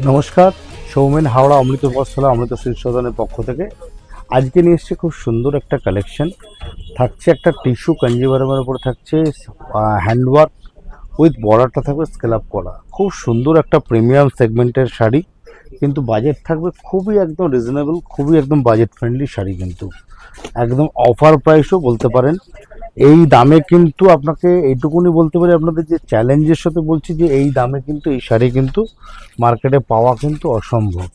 নমস্কার, সৌমেন হাওড়া অমৃত বস্ত্রালয় অমৃত সিল্ক সদনের পক্ষ থেকে আজকে নিয়ে এসেছি খুব সুন্দর একটা কালেকশন। থাকছে একটা টিস্যু কাঞ্জিভারমের উপরে থাকছে হ্যান্ডওয়ার্ক উইথ বর্ডারটা থাকবে স্কেলাপ করা। খুব সুন্দর একটা প্রিমিয়াম সেগমেন্টের শাড়ি, কিন্তু বাজেট থাকবে খুবই একদম রিজনেবল, খুবই একদম বাজেট ফ্রেন্ডলি শাড়ি, কিন্তু একদম অফার প্রাইসও বলতে পারেন। এই দামে কিন্তু আপনাকে এইটুকুনি বলতে পারি, আপনাদের যে চ্যালেঞ্জের সাথে বলছি যে এই দামে কিন্তু এই শাড়ি কিন্তু মার্কেটে পাওয়া কিন্তু অসম্ভব।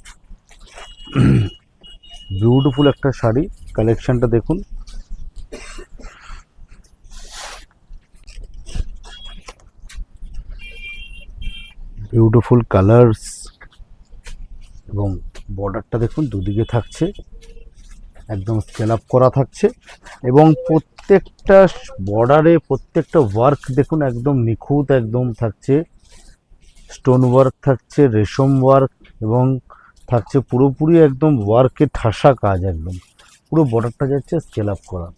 বিউটিফুল একটা শাড়ি, কালেকশনটা দেখুন। বিউটিফুল কালার্স এবং বর্ডারটা দেখুন, দুদিকে থাকছে একদম স্কেল আপ করা থাকছে, এবং প্রত্যেকটা বর্ডারে প্রত্যেকটা ওয়ার্ক দেখুন একদম নিখুঁত একদম থাকছে। স্টোন ওয়ার্ক থাকছে, রেশম ওয়ার্ক, এবং থাকছে পুরোপুরি একদম ওয়ার্কে ঠাসা কাজ, একদম পুরো বর্ডারটা যাচ্ছে স্কেল আপ করা।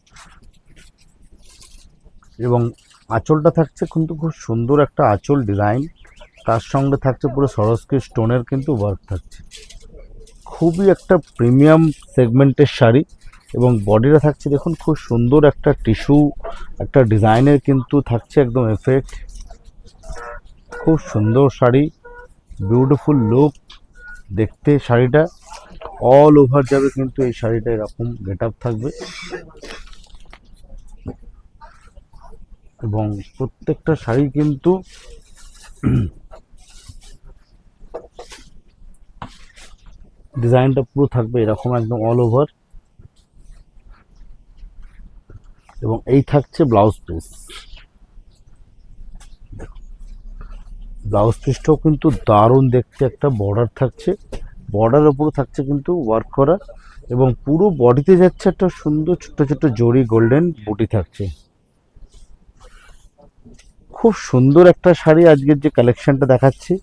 এবং আঁচলটা থাকছে কিন্তু খুব সুন্দর একটা আঁচল ডিজাইন, তার সঙ্গে থাকছে পুরো সরস্কি স্টোনের কিন্তু ওয়ার্ক থাকছে। খুবই একটা প্রিমিয়াম সেগমেন্টের শাড়ি, এবং বডিটা থাকছে দেখুন খুব সুন্দর একটা টিস্যু একটা ডিজাইনের কিন্তু থাকছে একদম এফেক্ট। খুব সুন্দর শাড়ি, বিউটিফুল লুক দেখতে শাড়িটা। অল ওভার যাবে কিন্তু এই শাড়িটা এরকম গেট আপ থাকবে, এবং প্রত্যেকটা শাড়ি কিন্তু ডিজাইনটা পুরো থাকবে এরকম একদম অল ওভার। এবং এই থাকছে ব্লাউজ পিস, ব্লাউজ পিসটাও কিন্তু দারুণ দেখতে, একটা বর্ডার থাকছে, বর্ডারের উপরে থাকছে কিন্তু ওয়ার্ক করা, এবং পুরো বডিতে যাচ্ছে একটা সুন্দর ছোট ছোট জরি গোল্ডেন বুটি থাকছে। খুব সুন্দর একটা শাড়ি আজকের যে কালেকশনটা দেখাচ্ছি,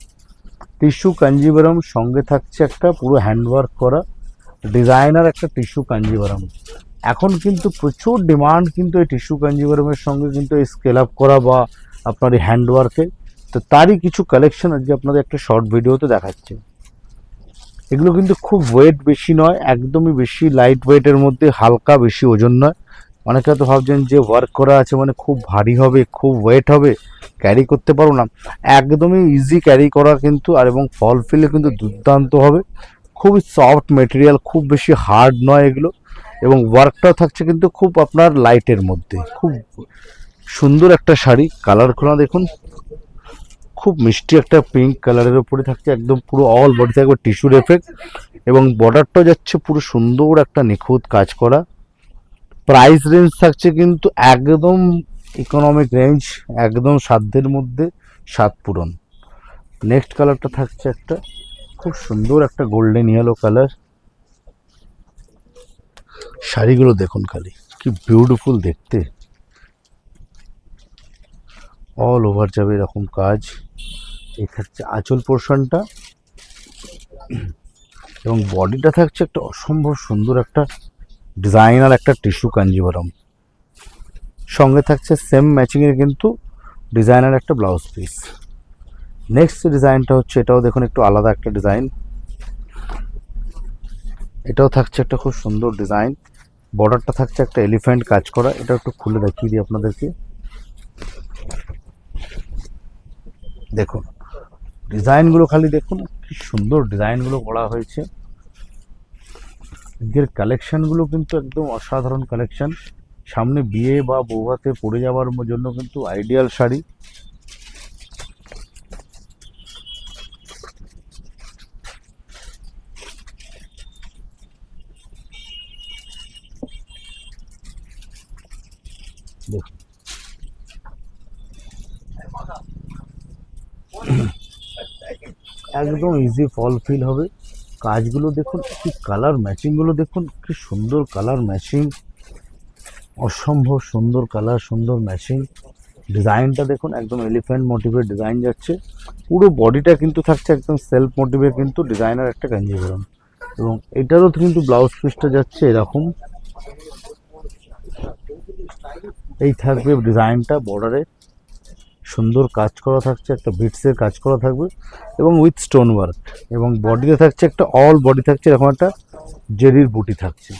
টিস্যু কাঞ্জিভারম সঙ্গে থাকছে একটা পুরো হ্যান্ডওয়ার্ক করা ডিজাইনার একটা টিস্যু কাঞ্জিভারম। এখন কিন্তু প্রচুর ডিমান্ড কিন্তু এই টিস্যু কাঞ্জিভারমের সঙ্গে কিন্তু এই স্কেল আপ করা বা আপনার এই হ্যান্ডওয়ার্কে, তো তারই কিছু কালেকশন আজকে আপনাদের একটা শর্ট ভিডিওতে দেখাচ্ছে। এগুলো কিন্তু খুব ওয়েট বেশি নয়, একদমই বেশি লাইট ওয়েটের মধ্যে, হালকা, বেশি ওজন নয়। অনেকে তো ভাবছেন যে ওয়ার্ক করা আছে মানে খুব ভারী হবে, খুব ওয়েট হবে, ক্যারি করতে পারবো না। একদমই ইজি ক্যারি করা কিন্তু, আর এবং ফল ফিলে কিন্তু দুর্দান্ত হবে। খুবই সফট মেটেরিয়াল, খুব বেশি হার্ড নয় এগুলো, এবং ওয়ার্কটাও থাকছে কিন্তু খুব আপনার লাইটের মধ্যে। খুব সুন্দর একটা শাড়ি, কালারগুলো দেখুন, খুব মিষ্টি একটা পিঙ্ক কালারের উপরে থাকছে, একদম পুরো অল বডি থাকবে টিস্যুর এফেক্ট, এবং বর্ডারটাও যাচ্ছে পুরো সুন্দর একটা নিখুঁত কাজ করা। প্রাইস রেঞ্জ থাকছে কিন্তু একদম ইকোনমিক রেঞ্জ, একদম সাধ্যের মধ্যে, স্বাদ পূরণ। নেক্সট কালারটা থাকছে একটা খুব সুন্দর একটা গোল্ডেন ইয়েলো কালার। শাড়িগুলো দেখুন খালি কি বিউটিফুল দেখতে, অল ওভার যাবে এরকম কাজ। এই থাকছে আঁচল পোর্শনটা, এবং বডিটা থাকছে একটা অসম্ভব সুন্দর একটা ডিজাইনার একটা টিস্যু কাঞ্জিভারম, সঙ্গে থাকছে সেম ম্যাচিংয়ের কিন্তু ডিজাইনার একটা ব্লাউজ পিস। নেক্সট ডিজাইনটা হচ্ছে, এটাও দেখুন একটু আলাদা একটা ডিজাইন, এটাও থাকছে একটা খুব সুন্দর ডিজাইন। বর্ডারটা থাকছে একটা এলিফ্যান্ট কাজ করা, এটা একটু খুলে দেখিয়ে দিই আপনাদেরকে। দেখুন ডিজাইনগুলো খালি দেখুন, কি সুন্দর ডিজাইনগুলো করা হয়েছে। এর কালেকশনগুলো কিন্তু একদম অসাধারণ কালেকশন, সামনে বিয়ে বা বৌভাতে পরে যাওয়ার জন্য কিন্তু আইডিয়াল শাড়ি। দেখুন একদম ইজি ফল ফিল হবে। কাজগুলো দেখুন, কি কালার ম্যাচিংগুলো দেখুন, কি সুন্দর কালার ম্যাচিং, অসম্ভব সুন্দর কালার, সুন্দর ম্যাচিং। ডিজাইনটা দেখুন একদম এলিফ্যান্ট মোটিভের ডিজাইন যাচ্ছে, পুরো বডিটা কিন্তু থাকছে একদম সেলফ মোটিভের কিন্তু ডিজাইনার একটা কাঞ্জিভারম, এবং এটারও কিন্তু ব্লাউজ পিসটা যাচ্ছে এরকম। এই থাকবে ডিজাইনটা বর্ডারে, সুন্দর কাজ করা থাকছে, একটা বিটসের কাজ করা থাকবে এবং উইথ স্টোন ওয়ার্ক, এবং বডিতে থাকছে একটা অল বডি থাকছে এরকম একটা জেরির বুটি থাকছে।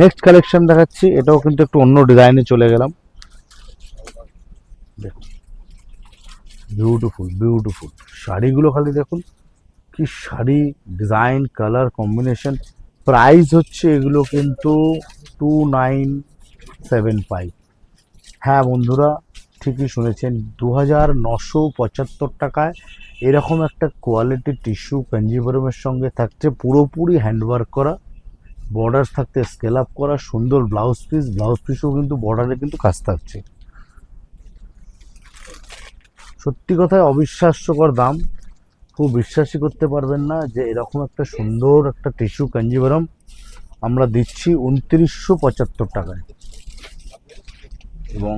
নেক্সট কালেকশন দেখাচ্ছি, এটাও কিন্তু একটু অন্য ডিজাইনে চলে গেলাম। দেখুন বিউটিফুল বিউটিফুল শাড়িগুলো, খালি দেখুন কি sari, design, colour combination. Price হচ্ছে এগুলো কিন্তু 2975। হ্যাঁ বন্ধুরা, ঠিকই শুনেছেন, 2975 টাকায় এরকম একটা কোয়ালিটির টিস্যু কাঞ্জিভরমের সঙ্গে থাকছে পুরোপুরি হ্যান্ডওয়ার্ক করা, বর্ডার থাকতে স্কেল আপ করা, সুন্দর ব্লাউজ পিস, ব্লাউজ পিসও কিন্তু বর্ডারে কিন্তু কাজ থাকছে। সত্যি কথায় অবিশ্বাস্যকর দাম, খুব বিশ্বাসই করতে পারবেন না যে এরকম একটা সুন্দর একটা টিস্যু কাঞ্জিভরম আমরা দিচ্ছি 2975 টাকায়। এবং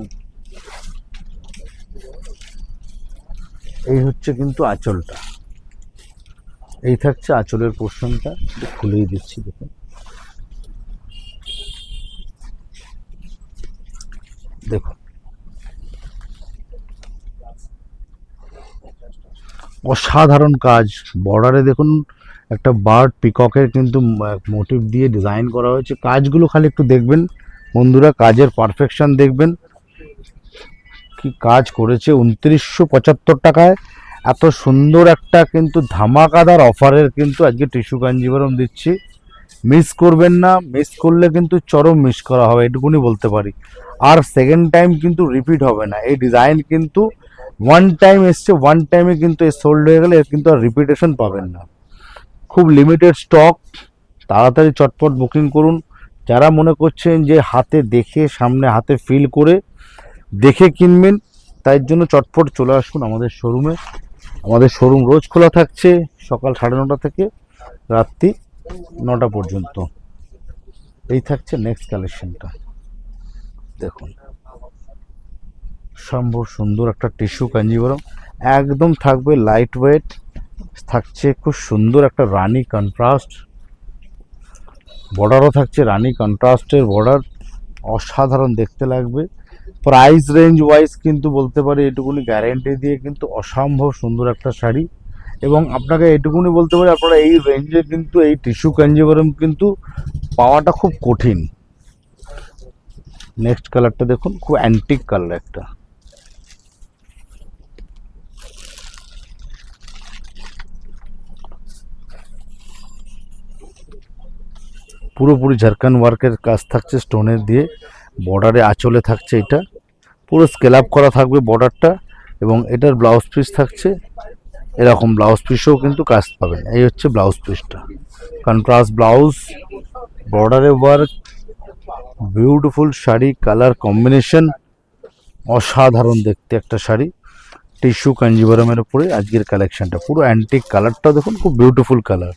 এই হচ্ছে কিন্তু আঁচলটা, এই থাকছে আঁচলের পোর্শনটা, খুলেই দিচ্ছি দেখুন। দেখুন অসাধারণ কাজ, বর্ডারে দেখুন একটা বার্ড পিককের কিন্তু মোটিভ দিয়ে ডিজাইন করা হয়েছে। কাজগুলো খালি একটু দেখবেন বন্ধুরা, কাজের পারফেকশন দেখবেন, কি কাজ করেছে। 2975 টাকায় এত সুন্দর একটা কিন্তু ধামাকাদার অফারের কিন্তু আজকে টিস্যু কাঞ্জিভরম দিচ্ছি, মিস করবেন না। মিস করলে কিন্তু চরম মিস করা হবে, এটুকুনি বলতে পারি। আর সেকেন্ড টাইম কিন্তু রিপিট হবে না, এই ডিজাইন কিন্তু ওয়ান টাইম এসছে, ওয়ান টাইমে কিন্তু এ সোল্ড হয়ে গেলে এর কিন্তু আর রিপিটেশন পাবেন না। খুব লিমিটেড স্টক, তাড়াতাড়ি চটপট বুকিং করুন। যারা মনে করছেন যে হাতে দেখে, সামনে হাতে ফিল করে দেখে কিনবেন, তাই জন্য চটপট চলে আসুন আমাদের শোরুমে। আমাদের শোরুম রোজ খোলা থাকছে সকাল 9:30 থেকে রাত্রি 9টা পর্যন্ত। এই থাকছে নেক্সট কালেকশনটা, দেখুন সম্ভব সুন্দর একটা টিস্যু কাঞ্জিভরম, একদম থাকবে লাইট ওয়েট, থাকছে খুব সুন্দর একটা রানী কন্ট্রাস্ট, বর্ডারও থাকছে রানী কন্ট্রাস্টের বর্ডার, অসাধারণ দেখতে লাগবে। প্রাইস রেঞ্জ ওয়াইজ কিন্তু বলতে পারি এটুকুনি গ্যারেন্টি দিয়ে কিন্তু অসম্ভব সুন্দর একটা শাড়ি। এবং আপনাকে এটুকুনি বলতে পারি, আপনারা এই রেঞ্জে কিন্তু এই টিস্যু কাঞ্জিভরম কিন্তু পাওয়াটা খুব কঠিন। নেক্সট কালারটা দেখুন, খুব অ্যান্টিক কালার একটা, পুরোপুরি ঝাড়খান ওয়ার্কের কাজ থাকছে স্টোনের দিয়ে, বর্ডারে আঁচলে থাকছে এটা, পুরো স্কেল আপ করা থাকবে বর্ডারটা, এবং এটার ব্লাউজ পিস থাকছে এরকম, ব্লাউজ পিসেও কিন্তু কাজ পাবেন। এই হচ্ছে ব্লাউজ পিসটা, কন্ট্রাস্ট ব্লাউজ, বর্ডারে work, beautiful sari, colour combination অসাধারণ দেখতে একটা শাড়ি টিস্যু কাঞ্জিভরমের উপরে আজকের কালেকশনটা, পুরো অ্যান্টিক কালারটা দেখুন, খুব বিউটিফুল কালার।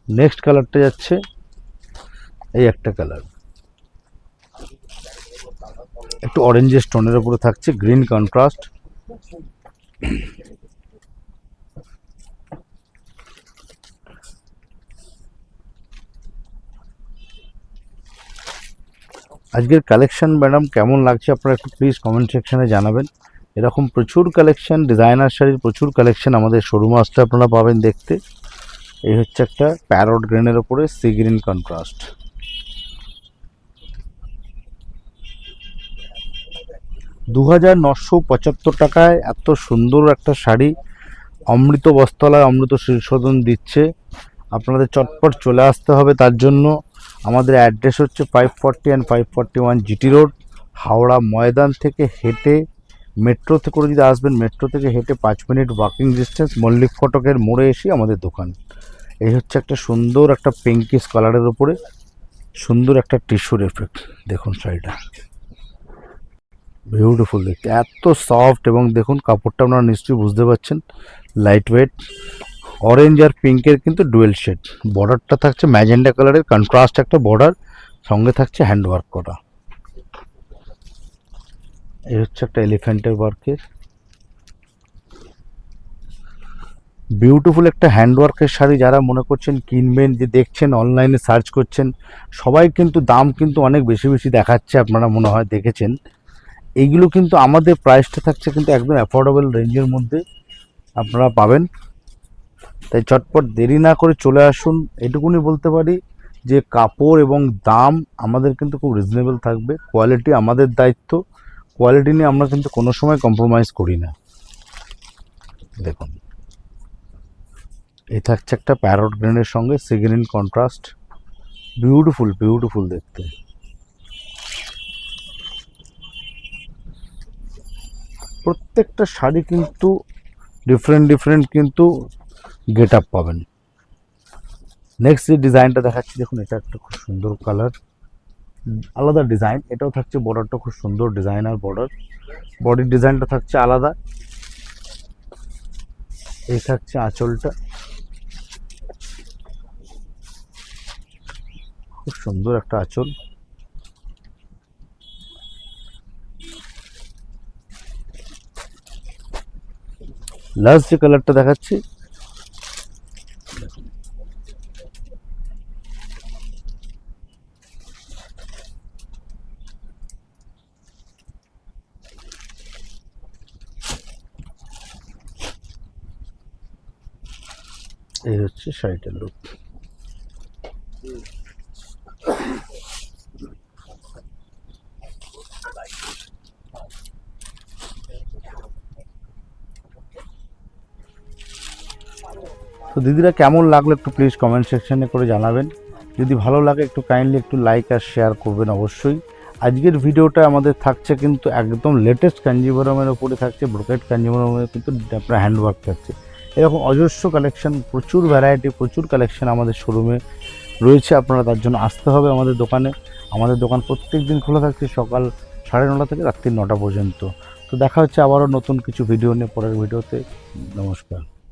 নেক্সট কালারটা যাচ্ছে এই একটা কালার, একটু অরেঞ্জের স্টোনের উপরে থাকছে, গ্রিন কন্ট্রাস্ট। আজকের কালেকশন ম্যাডাম কেমন লাগছে আপনারা একটু প্লিজ কমেন্ট সেকশনে জানাবেন। এরকম প্রচুর কালেকশন, ডিজাইনার শাড়ির প্রচুর কালেকশন আমাদের শোরুমে আসলে আপনারা পাবেন দেখতে। এই হচ্ছে একটা প্যারট গ্রিনের উপরে সি গ্রিন কন্ট্রাস্ট, 2975 টাকায় এত সুন্দর একটা শাড়ি অমৃত বস্ত্রালয় অমৃত শীর্ষদন দিচ্ছে। আপনাদের চটপট চলে আসতে হবে, তার জন্য আমাদের অ্যাড্রেস হচ্ছে 540 and 541 GT road, Howrah Maidan থেকে হেঁটে, মেট্রোতে করে যদি আসবেন মেট্রো থেকে হেঁটে 5 মিনিট ওয়াকিং ডিস্টেন্স, মল্লিক ফটকের মোড়ে এসে আমাদের দোকান। এই হচ্ছে একটা সুন্দর একটা পিঙ্কিশ কালারের উপরে সুন্দর একটা টিস্যুর এফেক্ট, দেখুন শাড়িটা বিউটিফুল দেখতে, এত সফট, এবং দেখুন কাপড়টা আপনারা নিশ্চয়ই বুঝতে পারছেন লাইট ওয়েট, অরেঞ্জ আর পিঙ্কের কিন্তু ডুয়েল শেড, বর্ডারটা থাকছে ম্যাজেন্ডা কালারের কন্ট্রাস্ট একটা বর্ডার, সঙ্গে থাকছে হ্যান্ড ওয়ার্ক করা। এই হচ্ছে একটা এলিফ্যান্টের ওয়ার্কের বিউটিফুল একটা হ্যান্ডওয়ার্কের শাড়ি যারা মনে করছেন কিনবেন, যে দেখছেন অনলাইনে সার্চ করছেন, সবাই কিন্তু দাম কিন্তু অনেক বেশি বেশি দেখাচ্ছে, আপনারা মনে হয় দেখেছেন। এইগুলো কিন্তু আমাদের প্রাইসটা থাকছে কিন্তু একদম অ্যাফোর্ডেবল রেঞ্জের মধ্যে আপনারা পাবেন। তাই চটপট দেরি না করে চলে আসুন। এটুকুনি বলতে পারি যে কাপড় এবং দাম আমাদের কিন্তু খুব রিজনেবল থাকবে, কোয়ালিটি আমাদের দায়িত্ব, কোয়ালিটি নিয়ে আমরা কিন্তু কোনো সময় কম্প্রোমাইজ করি না। দেখুন, এই থাকছে একটা প্যারট গ্রিনের সঙ্গে sea green contrast, beautiful beautiful দেখতে। প্রত্যেকটা শাড়ি কিন্তু ডিফারেন্ট ডিফারেন্ট কিন্তু গেট আপ পাবেন। নেক্সট যে ডিজাইনটা দেখাচ্ছি, দেখুন এটা একটা খুব সুন্দর কালার, আলাদা ডিজাইন। এটাও থাকছে বর্ডারটা খুব সুন্দর ডিজাইনার বর্ডার, বডির ডিজাইনটা থাকছে আলাদা। এই থাকছে আঁচলটা, খুব সুন্দর একটা আঁচল। লাস্ট যে কালারটা দেখাচ্ছি, এই হচ্ছে শাড়িটার লুক। তো দিদিরা কেমন লাগলো একটু প্লিজ কমেন্ট সেকশনে করে জানাবেন। যদি ভালো লাগে একটু কাইন্ডলি একটু লাইক আর শেয়ার করবেন অবশ্যই। আজকের ভিডিওটা আমাদের থাকছে কিন্তু একদম লেটেস্ট কাঞ্জিভরমের ওপরে থাকছে, ব্রোকেট কাঞ্জিভরমের কিন্তু আপনার হ্যান্ডওয়ার্ক থাকছে। এরকম অজস্র কালেকশন, প্রচুর ভ্যারাইটি, প্রচুর কালেকশন আমাদের শোরুমে রয়েছে। আপনারা তার জন্য আসতে হবে আমাদের দোকানে। আমাদের দোকান প্রত্যেক দিন খোলা থাকছে সকাল 9:30 থেকে রাত্রি 9টা পর্যন্ত। তো দেখা হচ্ছে আবারও নতুন কিছু ভিডিও নিয়ে পরের ভিডিওতে। নমস্কার।